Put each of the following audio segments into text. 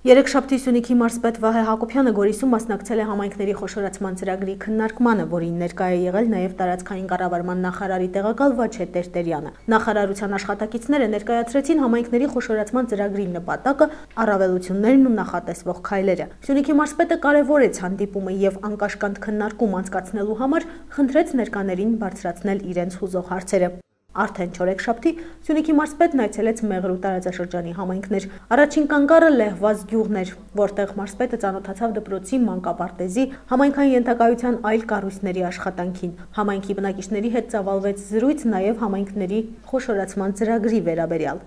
Երեքշաբթի Սյունիքի մարզպետ Վահե Հակոբյանը Գորիսում մասնակցել է համայնքների խոշորացման ծրագրի քննարկմանը, որին ներկա է եղել նաև տարածքային կառավարման նախարարի տեղակալ Վաչե Տերտերյանը։ Նախարարության աշխատակիցները ներկայացրեցին համայնքների խոշորացման ծրագրի նպատակը, առավելություններն ու նախատեսվող քայլերը։ Սյունիքի մարզպետը կարևորեց հանդիպումը եւ անկաշկանդ քննարկում անցկացնելու համար խնդրեց ներկաներին բարձրացնել իրենց հուզող հարցերը։ Արդեն չորեքշաբթի Սյունիքի մարզպետն այցելեց Մեղրու տարածաշրջանի համայնքներ։ Առաջին կանգառը Լեհվազ գյուղն էր, որտեղ մարզպետը ծանոթացավ դպրոցի մանկապարտեզի, համայնքային ենթակայության այլ կառույցների աշխատանքին։ Համայնքի բնակիչների հետ ծավալվեց զրույց նաև համայնքների խոշորացման ծրագրի վերաբերյալ։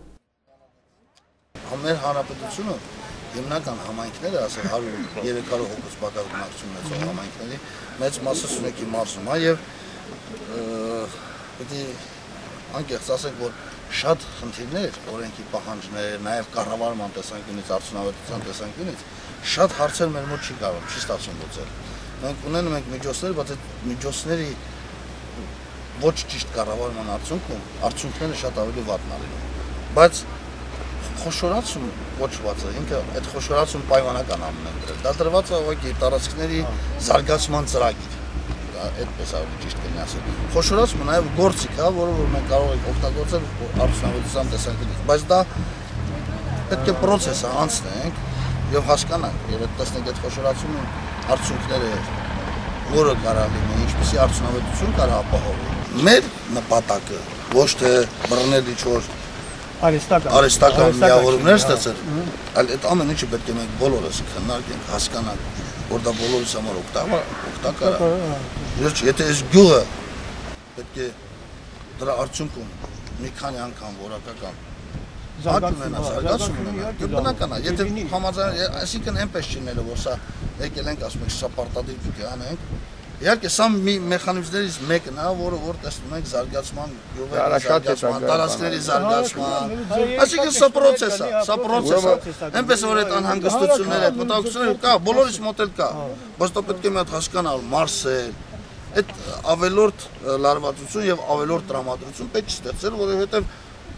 Մեր հանրապետությունը հիմնական համայնքները, ասել 100-300 հոգուց բակար բնակչություն ունեցող համայնքների մեծ մասը Սյունիքի մարզում է եւ պետք է անկեղծ ասենք, որ շատ խնդիրներ, օրենքի պահանջներ, նաև կառավարման տեսանկյունից, արդյունավետության տեսանկյունից շատ հարցեր մեր մոտ չի կարող, չի ստացվում լուծել։ Մենք ունենում ենք միջոցներ, բայց այդ միջոցների ոչ ճիշտ կառավարման արդյունքները շատ ավելի վատն են լինում։ Բայց խոշորացում կոչվածը, ինքը այդ խոշորացում պայմանական ամեն դրել։ Դա դրված է ուղղակի տարածքների զարգացման ծրագիր։ Այդպես ավելի ճիշտ կլինի ասել։ Խոշորացումը նաև գործիք է, որը որ մենք կարող ենք օգտագործել արդյունավետության տեսանկյունից, բայց դա պետք է process-ը անցնենք եւ հասկանանք, եւ այդ տեսնենք այդ խոշորացումը արդյունքները որը կարող լինի, ինչպեսի արդյունավետություն կարող ապահովել։ Մեր նպատակը ոչ թե բռնել ինչ-որ արհեստական միավորումներ ստեղծել, այլ այդ ամեն ինչը պետք է մենք բոլորս քննարկենք, հասկանանք, որ դա բոլորիս համար օգտակար է։ Եթե այս գյուղը պետք է դրա արդյունքում մի քանի անգամ որակական զարգացում ունենա, բնական է, եթե համաձայն, այսինքն այնպես չինելը, որ սա եկել ենք, ասում ենք, սա պարտադիր պետք է անենք։ Իհարկե, սա մի մեխանիզմներից մեկն է, որը տեսնում ենք զարգացման, գյուղերի զարգացման, տարածքների զարգացման, այսինքն սա process է, այնպես որ այդ անհանգստությունները, այդ մտահոգությունները կա, բոլորիս մոտ էլ կա, բայց դա պետք է մի հատ հասկանալ, մարսել, այդ ավելորդ լարվածություն եւ ավելորդ տրամադրություն պետք է ստեղծել, որովհետեւ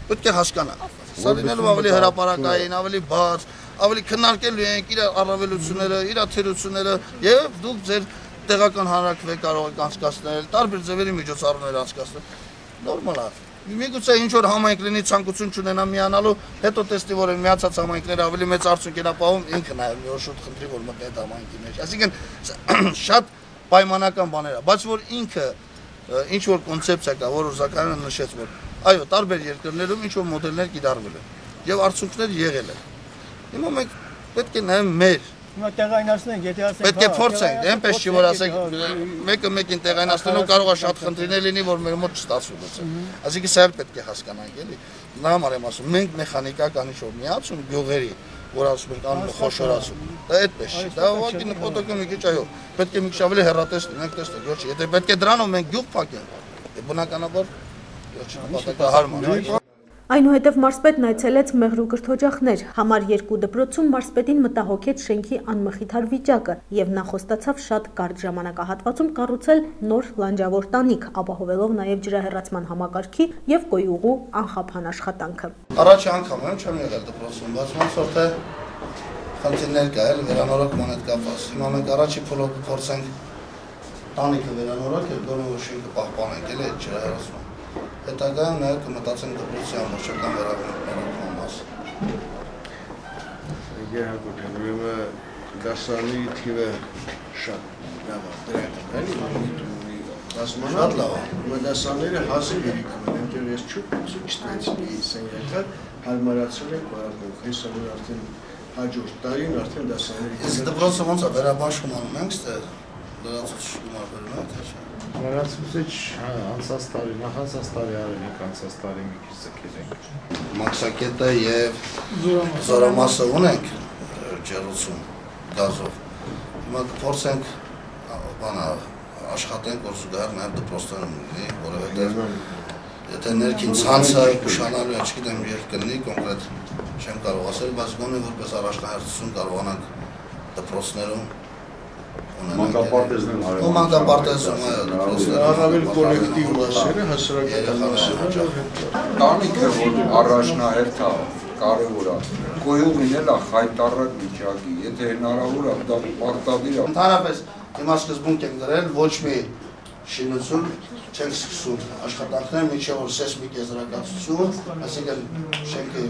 պետք է հասկանալ։ Սա լինելով ավելի հրապարակային, ավելի բաց, ավելի քննարկելու ենք իր առավելությունները, իր թերությունները եւ դուք ձեր տեղական հանրակրվե կարող եք անցկացնել, տարբեր ձևերի միջոցառումներ անցկացնել։ Նորմալ է։ Միգուցե ինչ որ համայնք լինի ցանկություն չունենա միանալու, հետո տեսնի որ միացած համայնքները ավելի մեծ արդյունք են ապահովում, ինքը նաեւ մի շուտ խնդրի որ մտնի այդ համայնքի մեջ։ Այսինքն շատ պայմանական բաներ է, բայց որ ինքը ինչ որ կոնցեպցիա կա, որ Զաքարյանը նշեց, որ այո, տարբեր երկրներում ինչ որ մոդելներ կիրառվել են եւ արդյունքներ եղել են։ Հիմա մենք պետք է նաեւ մեր Հիմա տեղայնացնենք, եթե ասենք, պետք է փորձենք, այնպես չի որ ասենք, մեկը մեկին տեղայնացնելով կարող է շատ խնդիրներ լինի, որ մեր մոտ չստացվի լուծել։ Այսինքն սա էլ պետք է հասկանանք, էլի։ Նա համար եմ ասում, մենք մեխանիկական ինչ-որ միացում գյուղերի, որ ասում ենք անում խոշորացում։ Դա այդպես չի։ Դա ուղղակի նպատակը մի քիչ այո, պետք է մի քիչ ավելի հեռատես լինենք, տեսնենք, ոչ, եթե պետք է դրանով մենք գյուղ փակենք, բնականաբար նպատակը հարմար է։ Այնուհետև մարզպետն այցելեց Մեղրու կրթօջախներ, համար 2 դպրոցում մարզպետին մտահոգեց շենքի անմխիթար վիճակը եւ նա խոստացավ շատ կարճ ժամանակահատվածում կառուցել նոր լանջավոր տանիք, ապահովելով նաեւ ջրահեռացման համակարգի եւ կոյուղու անխափան աշխատանքը։ Առաջի անգամ չեմ եղել դպրոցում, բայց ոնց որ թե խնդիրներ կա, էլ վերանորոգման հետ կապված։ Հիմա մենք առաջի փորձենք տանիքը վերանորոգել, որ շենքը պահպանենք, էլ այդ ջրահեռացումը։ Հետագայում նաև կմտածենք դպրոցի ամբողջական վերաբերման մասը։ Գերհակոբյան, ուրեմն դասարանի թիվը շատ լավ է, շատ լավ է։ Ուրեմն դասարները հազիվ իրիքում են, այնտեղ ես չտվեցի սենյակը, հարմարացրել ենք բարակով, հեսա որ արդեն հաջորդ տարին արդեն դասարների։ Իսկ դպրոցը ոնց է վերաբաշխում անում ենք, ստեղ լրացուցիչ գումար բերում եք, թե չէ։ Լրացուցիչ անցած տարի, նախանցած տարի արել ենք, անցած տարի մի քիչ ձգել ենք։ Մաքսակետը եւ զորամասը ունենք ջերուցում գազով։ Հիմա կփորձենք աշխատենք, որ զուգահեռ նաեւ դպրոցներում լինի, որովհետեւ եթե ներքին ցանցը ուշանալու է, չգիտեմ, երբ կլինի կոնկրետ չեմ կարող ասել, բայց գոնե որպես առաջնահերթություն կարողանանք դպրոցներում Մանկապարտեզն են մանկապարտեզում առավել կոլեկտիվ մասերը, հասարակական մասերը։ Տանիքը որ առաջնահերթ է կարևոր է։ Գոյող լինելա խայտառակ վիճակի, եթե հնարավոր է, դա պարտադիր է։ Ընդհանրապես հիմա սկզբունք ենք դրել ոչ մի շինություն չենք սկսում աշխատանքներ, մինչև որ սեյսմիկ եզրակացություն, այսինքն շենքի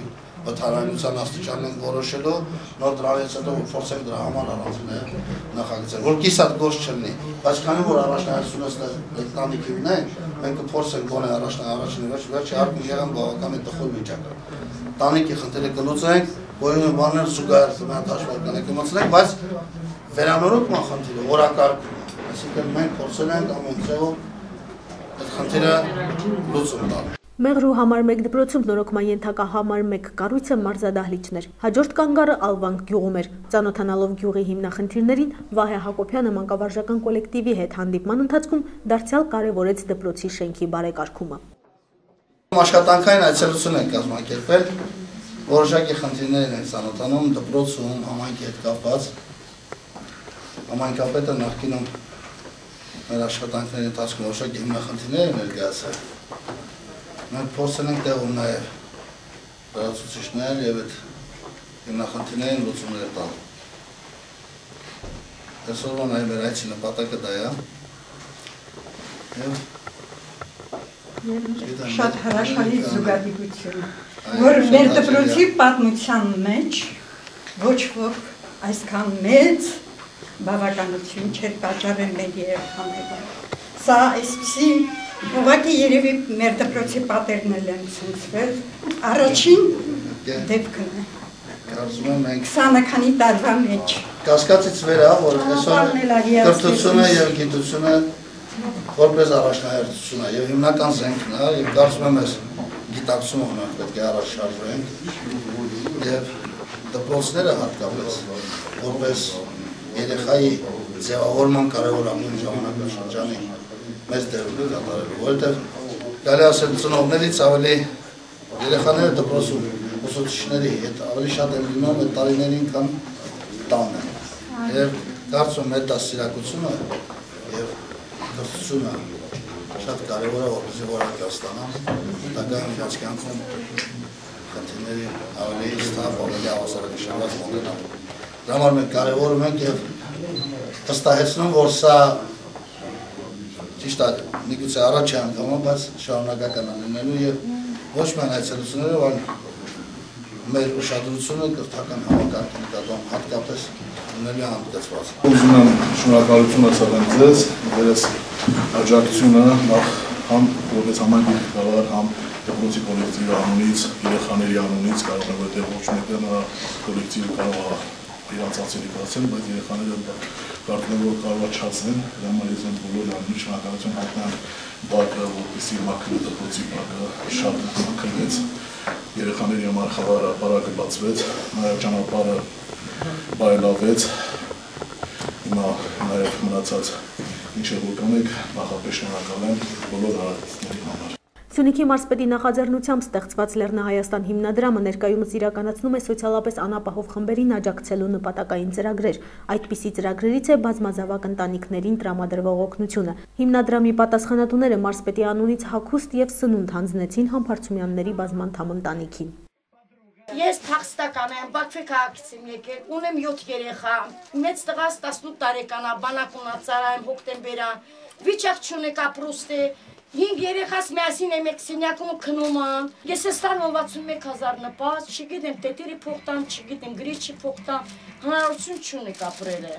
վթարայնության աստիճանն ենք որոշելով, նոր դրանից հետո փորձենք դրա համար առանձին նախագծել, որ կիսատ գործ չլինի, բայց քանի որ առաջնահերթությունը ստեղ տանիքի ունենք, մենք կփորձենք գոնե առաջին վերջի հարկում եղան բավականին տխուր վիճակը։ Տանիքի խնդիրը կլուծենք, գոյուն բաներ զուգահեռ հաշվարկանը կմտցնենք, բայց վերանորոգման խնդիրը օրակարգում, այսինքն մենք փորձել ենք ամեն ձևով այդ խնդիրը լուծում տալ։ Մեղրու համար 1 դպրոցում նորոգման ենթակա համար 1 կառույցը մարզադահլիճն էր։ Հաջորդ կանգառը Ալվանք գյուղում էր։ Ծանոթանալով գյուղի հիմնախնդիրներին, Վահե Հակոբյանը մանկավարժական կոլեկտիվի հետ հանդիպման ընթացքում դարձյալ կարևորեց դպրոցի շենքի բարեկարգումը։ Աշխատանքային այցելություն ենք կազմակերպել, որոշակի խնդիրներ են ծանոթանում դպրոցում, համայնքի հետ կապված։ Համայնքապետը նախկինում մեր աշխատանքների ընթացքում որոշակի հիմնախնդիրներ ներկայացրել։ Մենք փորձել ենք տեղում նաև լրացուցիչներ և այդ հիմնախնդիրներին լուծումներ տալ։ Այսօրվա նաև մեր այցի նպատակը դա է։ Շատ հրաշալի զուգադիպություն, որ մեր դպրոցի պատմության մեջ ոչ ոք այսքան մեծ բավականություն չէր պատճառել մեր երեխաները։ Սա այսպիսի ուղղակի երևի մեր դպրոցի պատերն են ցնցվել, առաջին դեպքն է։ Կարծում եմ մենք 20 քանի տարվա մեջ։ Կասկածից վեր է, որ այսօր կրթությունը և գիտությունը որպես առաջնահերթություն է և հիմնական զենքն է, և կարծում եմ այս գիտակցումը մենք պետք է առաջ շարժվենք և դպրոցները հատկապես որպես երեխայի ձևավորման կարևոր ամեն ժամանակաշրջանի մեծ դեր ունի կատարելու, որովհետև գալի ասել ծնողներից ավելի երեխաները դպրոցում ուսուցիչների հետ ավելի շատ են լինում այդ տարիներին, քան տանը։ Եվ կարծում եմ այդ դաստիարակությունը և կրթությունը շատ կարևոր է, որպեսզի որակյալ ստանան, հետագայում իրաց կյանքում խնդիրների ավելի ստապ, ավելի հավասարակշռված մոտենալ։ Դրա համար մենք կարևորում ենք և վստահեցնում, որ սա ճիշտ է, միգուցե առաջի անգամ, բայց շարունակական է լինելու և ոչ միայն այցելությունները, այլ մեր ուշադրությունը կրթական համակարգի նկատմամբ հատկապես ունելու հանդգծված։ Ուզում եմ շնորհակալություն ասեմ ձեզ, ձեր աջակցությունը նախ համ որպես համայնքի ղեկավար, համ դպրոցի կոլեկտիվի անունից, երեխաների անունից, կարող է որտեղ ոչ մեկը նա կոլեկտիվը կարող է իրանց ացելիկացել, բայց երեխաները կարծում որ կարող է չասեն, դրա համար ես եմ բոլոր անունից շնորհակալություն հայտնել բակը, որպեսզի մաքրի դպրոցի բակը շատ մաքրվեց, երեխաների համար խաղապարակը բացվեց, նաև ճանապարհը բարելավվեց, հիմա նաև մնացած ինչը որ կանեք, նախապես շնորհակալ եմ բոլոր հարազատների համար։ Սյունիքի մարզպետի նախաձեռնությամբ ստեղծված Լեռնահայաստան հիմնադրամը ներկայումս իրականացնում է սոցիալապես անապահով խմբերին աջակցելու նպատակային ծրագրեր։ Այդպիսի ծրագրերից է բազմազավակ ընտանիքներին տրամադրվող օգնությունը։ Հիմնադրամի պատասխանատուները մարզպետի անունից հագուստ և սնունդ հանձնեցին Համբարձումյանների բազմանդամ ընտանիքին։ Ես փախստական եմ, Բաքվի քաղաքից եմ եկել, ունեմ 7 երեխա, մեծ տղաս 18 տարեկան է, բանակունացարան, հոկտեմբերան, վիճակ չունեք ապրուստ է, 5 երեխաս միասին եմ եք սենյակում քնում եմ, ես ես տարվում 61,000 նպաստ, չգիտեմ տետերի փող տամ, չգիտեմ գրիչի փող տամ, հնարավորություն չունեք ապրել է։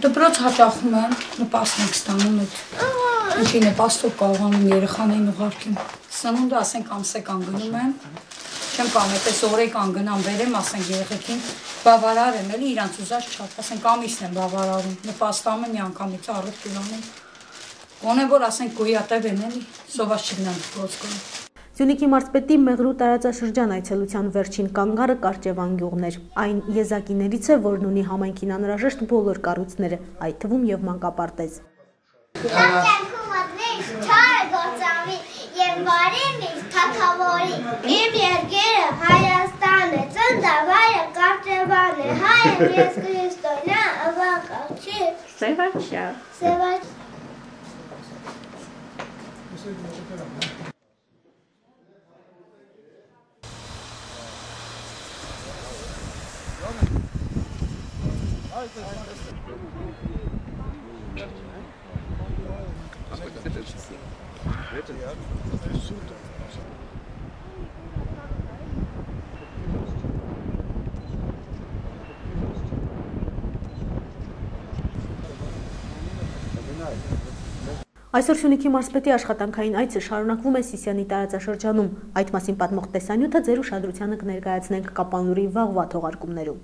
Դպրոց հաճախում եմ, նպաստ ենք ստանում այդ ինչի նպաստով կարողանում երեխաներին ուղարկեմ։ Սնունդը ասենք ամսական գնում եմ, չեմ կարող այդպես օրեկան գնամ վերեմ, ասենք երեխեքին բավարար եմ, էլի իրանց ուզած չափ, ասենք ամիսն եմ բավարարում, նպաստάμε մի անգամից առիթ կլանում։ Գոնե որ ասենք գոյատև են էլի, սոված չգնամ դպրոց գնում։ Սյունիքի մարզպետի Մեղրու տարածաշրջան այցելության վերջին կանգառը Կարճևան գյուղն էր։ Այն եզակիներից է, որն ունի համայնքին անհրաժեշտ բոլոր կառույցները, այդ թվում և մանկապարտեզ։ Եվ բարին ինձ թագավորի, իմ երկերը Հայաստան է, ծննդավայրը Կարճևան է, հայ եմ ես Քրիստոնյա, ավակ աղջի, Սևաչյա։ Այսօր Սյունիքի մարզպետի աշխատանքային այցը շարունակվում է Սիսիանի տարածաշրջանում։ Այդ մասին պատմող տեսանյութը ձեր ուշադրությանը կներկայացնենք Կապանլուրի վաղվա թողարկումներում։